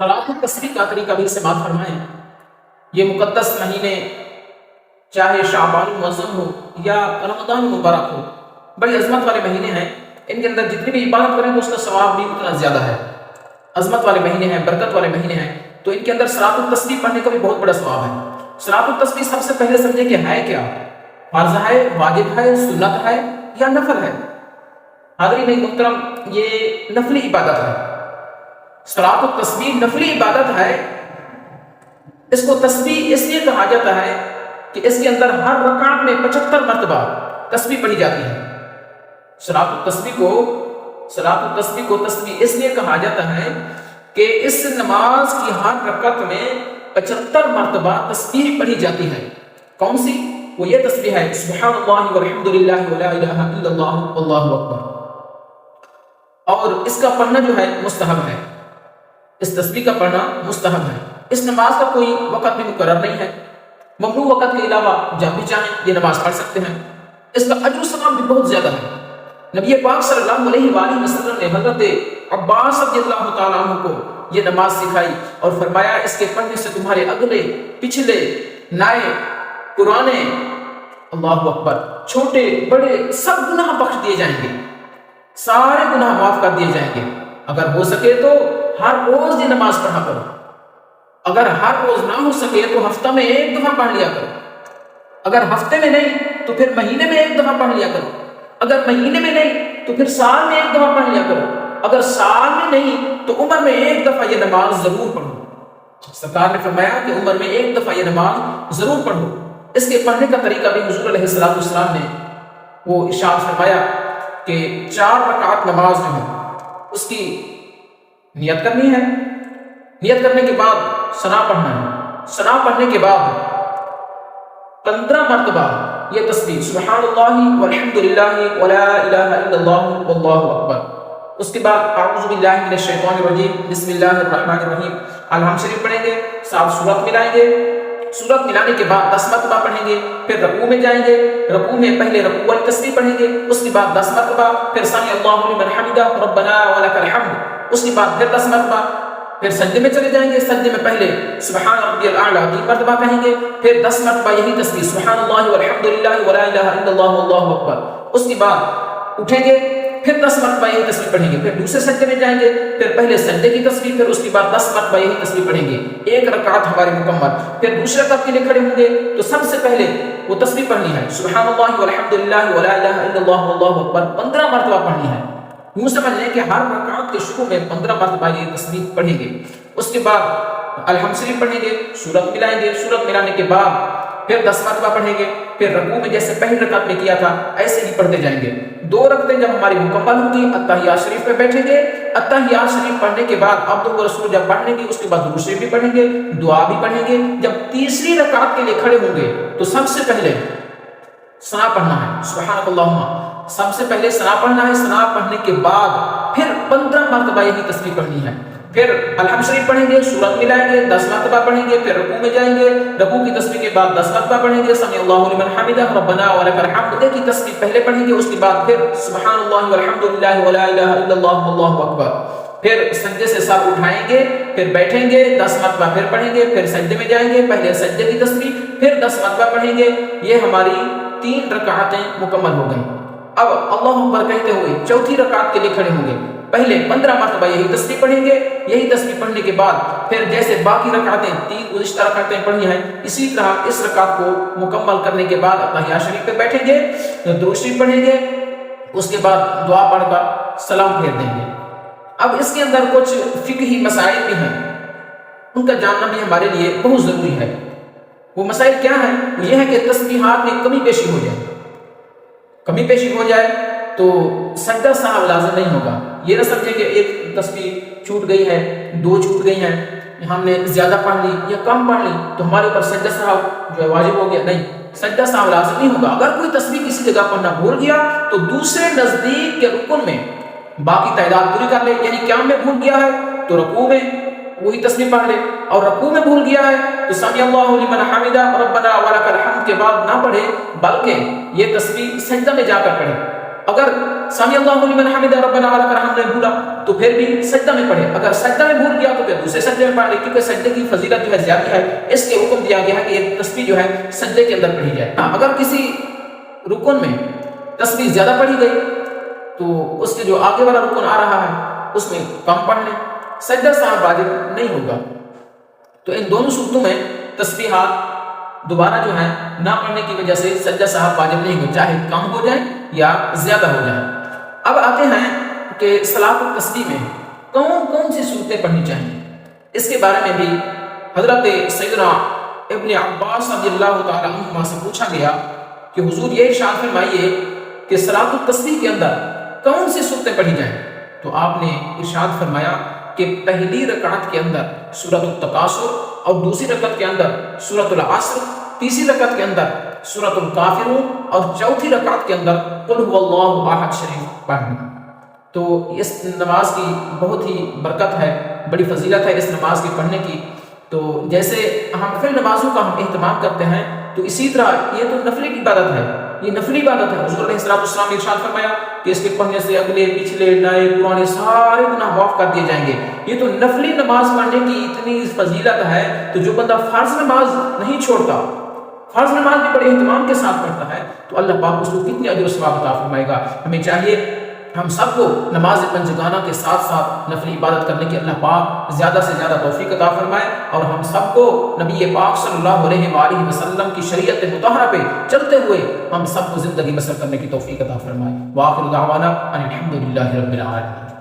صلاۃ التسبیح کا طریقہ بھی سماعت فرمائیں۔ یہ مقدس مہینے چاہے شعبان المعظم ہو یا رمضان المبارک ہو، بڑی عظمت والے مہینے ہیں۔ ان کے اندر جتنی بھی عبادت کریں تو اس کا ثواب بھی اتنا زیادہ ہے۔ عظمت والے مہینے ہیں، برکت والے مہینے ہیں، تو ان کے اندر صلاۃ التسبیح پڑھنے کا بھی بہت بڑا ثواب ہے۔ صلاۃ التسبیح سب سے پہلے سمجھیں کہ ہے کیا؟ فرض ہے، واجب ہے، سنت ہے یا نفل ہے؟ حاضرین محترم، یہ نفلی عبادت ہے۔ صلاۃ التسبیح نفلی عبادت ہے۔ اس کو تسبیح اس لیے کہا جاتا ہے کہ اس کے اندر ہر رکعت میں 75 مرتبہ تسبیح پڑھی جاتی ہے۔ صلاۃ التسبیح کو تسبیح اس لیے کہا جاتا ہے کہ اس نماز کی ہر رکعت میں 75 مرتبہ تسبیح پڑھی جاتی ہے۔ کون سی؟ وہ یہ تسبیح ہے سبحان اللہ والحمد للہ ولا الہ الا اللہ واللہ اکبر۔ اور اس کا پڑھنا جو ہے مستحب ہے۔ اس تسبیح کا پڑھنا مستحب ہے۔ اس نماز کا کوئی وقت بھی مقرر نہیں ہے۔ ممنوع وقت کے علاوہ جب بھی چاہیں یہ نماز پڑھ سکتے ہیں۔ اس کا اجر و ثواب بھی بہت زیادہ ہے۔ نبی پاک صلی اللہ علیہ وآلہ وسلم نے حضرت عباس رضی اللہ تعالیٰ عنہ کو یہ نماز سکھائی اور فرمایا اس کے پڑھنے سے تمہارے اگلے، پچھلے، نئے، پرانے، اللہ اکبر، چھوٹے بڑے سب گناہ بخش دیے جائیں گے، سارے گناہ معاف کر دیے جائیں گے۔ اگر ہو سکے تو ہر روز یہ نماز پڑھا کرو۔ اگر ہر روز نہ ہو سکے تو ہفتہ میں ایک دفعہ پڑھ لیا کرو۔ اگر ہفتے میں نہیں تو پھر مہینے میں ایک دفعہ پڑھ لیا کرو۔ اگر مہینے میں نہیں تو پھر سال میں ایک دفعہ پڑھ لیا کرو۔ اگر سال میں نہیں تو عمر میں ایک دفعہ یہ نماز ضرور پڑھو۔ سرکار نے فرمایا کہ عمر میں ایک دفعہ یہ نماز ضرور پڑھو۔ اس کے پڑھنے کا طریقہ بھی حضور علیہ السلام نے وہ ارشاد فرمایا کہ 4 رکعت نماز جو ہے اس کی نیت کرنی ہے۔ نیت کرنے کے بعد ثنا پڑھنا ہے۔ ثنا پڑھنے کے بعد 15 مرتبہ یہ تسبیح سبحان اللہ والحمد للہ ولا الہ الا اللہ واللہ اکبر۔ اس کے بعد اعوذ باللہ من الشیطان الرجیم بسم اللہ الرحمن الرحیم الحمد شریف پڑھیں گے، ساتھ سورت ملائیں گے۔ سورت ملانے کے بعد 10 مرتبہ پڑھیں گے، پھر رکوع میں جائیں گے۔ رکوع میں پہلے رکوع والی تسبیح پڑھیں گے، اس کے بعد 10 مرتبہ، پھر سمی اللہ لمن حمدہ ربنا ولک الحمد، اس کے بعد پھر 10 مرتبہ، پھر سجدے میں چلے جائیں گے۔ سجدے میں پہلے سبحان ربی الاعلی 3 مرتبہ کہیں گے، پھر 10 مرتبہ یہی تسبیح سبحان اللہ والحمد للہ ولا الہ الا اللہ واللہ اکبر۔ اس کے بعد اٹھیں گے، پھر 10 مرتبہ یہی تسبیح پڑھیں گے، پھر دوسرے سجدے میں جائیں گے، پھر پہلے سجدے کی تسبیح، پھر اس کے بعد 10 مرتبہ یہی تسبیح پڑھیں گے۔ ایک رکعت ہماری مکمل۔ پھر دوسرے رکعت کے لیے کھڑے ہوں گے تو سب سے پہلے وہ تسبیح پڑھنی ہے سبحان اللہ والحمد للہ ولا الہ الا اللہ واللہ اکبر 15 مرتبہ پڑھنی ہے۔ یوں سمجھ لیں کہ ہر رکعت کے شروع میں 15 مرتبہ یہ تسبیح پڑھیں گے۔ اس کے بعد الحمد شریف پڑھیں گے، سورت ملائیں گے۔ سورت ملانے کے بعد پھر 10 مرتبہ پڑھیں گے، پھر رکوع میں جیسے پہلی رکعت میں کیا تھا ایسے ہی پڑھتے جائیں گے۔ 2 رکعتیں جب ہماری مکمل ہوں گی اتحیات شریف پہ بیٹھیں گے۔ اتحیات شریف پڑھنے کے بعد عبدہ ورسولہ جب پڑھ لیں گے اس کے بعد درود شریف بھی پڑھیں گے، دعا بھی پڑھیں گے۔ جب تیسری رکعت کے لیے کھڑے ہوں گے تو سب سے پہلے ثنا پڑھنا ہے سبحانک اللہم، سب سے پہلے ثنا پڑھنا ہے۔ ثنا پڑھنے کے بعد پھر 15 مرتبہ یہی تسبیح پڑھنی ہے۔ پھر الحمد شریف پڑھیں گے، سورت ملائیں گے، 10 مرتبہ پڑھیں گے، پھر رکوع میں جائیں گے۔ رکوع کی تسبیح کے بعد 10 مرتبہ پڑھیں گے سمی اللہ لمن حمدہ ربنا ولک الحمد کی تسبیح پہلے پڑھیں گے، اس کے بعد پھر سبحان اللہ والحمد للہ ولا الہ الا اللہ واللہ اکبر۔ پھر سجدے سے سر اٹھائیں گے، پھر بیٹھیں گے، 10 مرتبہ پھر پڑھیں گے، پھر سجدے میں جائیں گے، پہلے سجدے کی تسبیح، پھر 10 مرتبہ پڑھیں گے۔ یہ ہماری 3 رکعتیں مکمل ہو گئیں۔ اب اللہ اکبر کہتے ہوئے چوتھی رکعت کے لیے کھڑے ہوں گے، پہلے 15 مرتبہ یہی تسبیح پڑھیں گے۔ یہی تسبیح پڑھنے کے بعد پھر جیسے باقی رکعتیں 3 گزشتہ رکعتیں پڑھی ہیں اسی طرح اس رکعت کو مکمل کرنے کے بعد اتحیات شریف پہ بیٹھیں گے، درود شریف پڑھیں گے، اس کے بعد دعا پڑھ کر سلام پھیر دیں گے۔ اب اس کے اندر کچھ فقہی مسائل بھی ہیں، ان کا جاننا بھی ہمارے لیے بہت ضروری ہے۔ وہ مسائل کیا ہیں؟ وہ یہ ہے کہ تسبیحات میں کمی بیشی ہو جائے، کمی بیشی ہو جائے تو سجدہ سہو لازم نہیں ہوگا۔ یہ نہ سمجھیں کہ ایک تسبیح چھوٹ گئی ہے، 2 چھوٹ گئی ہیں، ہم نے زیادہ پڑھ لی یا کم پڑھ لی تو ہمارے اوپر سجدہ سہو جو ہے واجب ہو گیا، نہیں، سجدہ سہو لازم نہیں ہوگا۔ اگر کوئی تسبیح کسی جگہ پڑھنا بھول گیا تو دوسرے نزدیک کے رکن میں باقی تعداد پوری کر لے، یعنی قیام میں بھول گیا ہے تو رکوع میں وہی تسبیح پڑھ لے، اور رکوع میں بھول گیا ہے تو سمی اللہ لمن حمدہ ربنا ولک الحمد کے بعد نہ پڑھے بلکہ یہ تسبیح سجدہ میں جا کر پڑھے۔ اگر سمی اللہ لمن حمدہ ربنا ولک الحمد نے بھولا تو پھر بھی سجدہ میں پڑھے، اگر سجدہ میں بھول گیا تو پھر دوسرے سجدے میں پڑھ لے، کیونکہ سجدے کی فضیلت جو ہے زیادہ ہے، اس لیے حکم دیا گیا ہے کہ یہ تسبیح جو ہے سجدے کے اندر پڑھی جائے۔ اگر کسی رکن میں تسبیح زیادہ پڑھی گئی تو اس کے جو آگے والا رکن آ رہا ہے اس میں کم پڑھ لیں، سجدہ سہو واجب نہیں ہوگا۔ تو ان دونوں صورتوں میں تسبیحات دوبارہ جو ہے نہ پڑھنے کی وجہ سے سجدہ سہو واجب نہیں ہوگا، چاہے کم ہو جائے یا زیادہ ہو جائے۔ اب آتے ہیں کہ صلاۃ التسبیح میں کون کون سی صورتیں پڑھنی چاہیے، اس کے بارے میں بھی حضرت سیدنا ابن عباس رضی اللہ تعالی عنہما سے پوچھا گیا کہ حضور یہ ارشاد فرمائیے کہ صلاۃ التسبیح کے اندر کون سی صورتیں پڑھی جائیں، تو آپ نے ارشاد فرمایا کہ پہلی رکعت کے اندر سورۃ التکاثر، اور دوسری رکعت کے اندر سورۃ العصر، تیسری رکعت کے اندر سورۃ الکافرون، اور چوتھی رکعت کے اندر قل هو اللہ احد شریف پڑھنا۔ تو اس نماز کی بہت ہی برکت ہے، بڑی فضیلت ہے اس نماز کے پڑھنے کی۔ تو جیسے ہم پھر نمازوں کا ہم اہتمام کرتے ہیں تو اسی طرح یہ تو نفلی عبادت ہے، یہ نفلی عبادت ہے۔ حضور علیہ السلام نے ارشاد فرمایا کہ اس کے پڑھنے سے اگلے پچھلے نئے پرانے سارے گناہ معاف کر دیے جائیں گے۔ یہ تو نفلی نماز پڑھنے کی اتنی فضیلت ہے، تو جو بندہ فرض نماز نہیں چھوڑتا، فرض نماز بھی بڑے اہتمام کے ساتھ پڑھتا ہے، تو اللہ پاک اس کو کتنی اجر و ثواب عطا فرمائے گا۔ ہمیں چاہیے ہم سب کو نماز پنجگانہ کے ساتھ ساتھ نفلی عبادت کرنے کی اللہ پاک زیادہ سے زیادہ توفیق عطا فرمائے، اور ہم سب کو نبی پاک صلی اللہ علیہ وآلہ وسلم کی شریعت مطہرہ پہ چلتے ہوئے ہم سب کو زندگی بسر کرنے کی توفیق عطا فرمائے۔ وآخر دعوانا ان الحمد للہ رب العالمین۔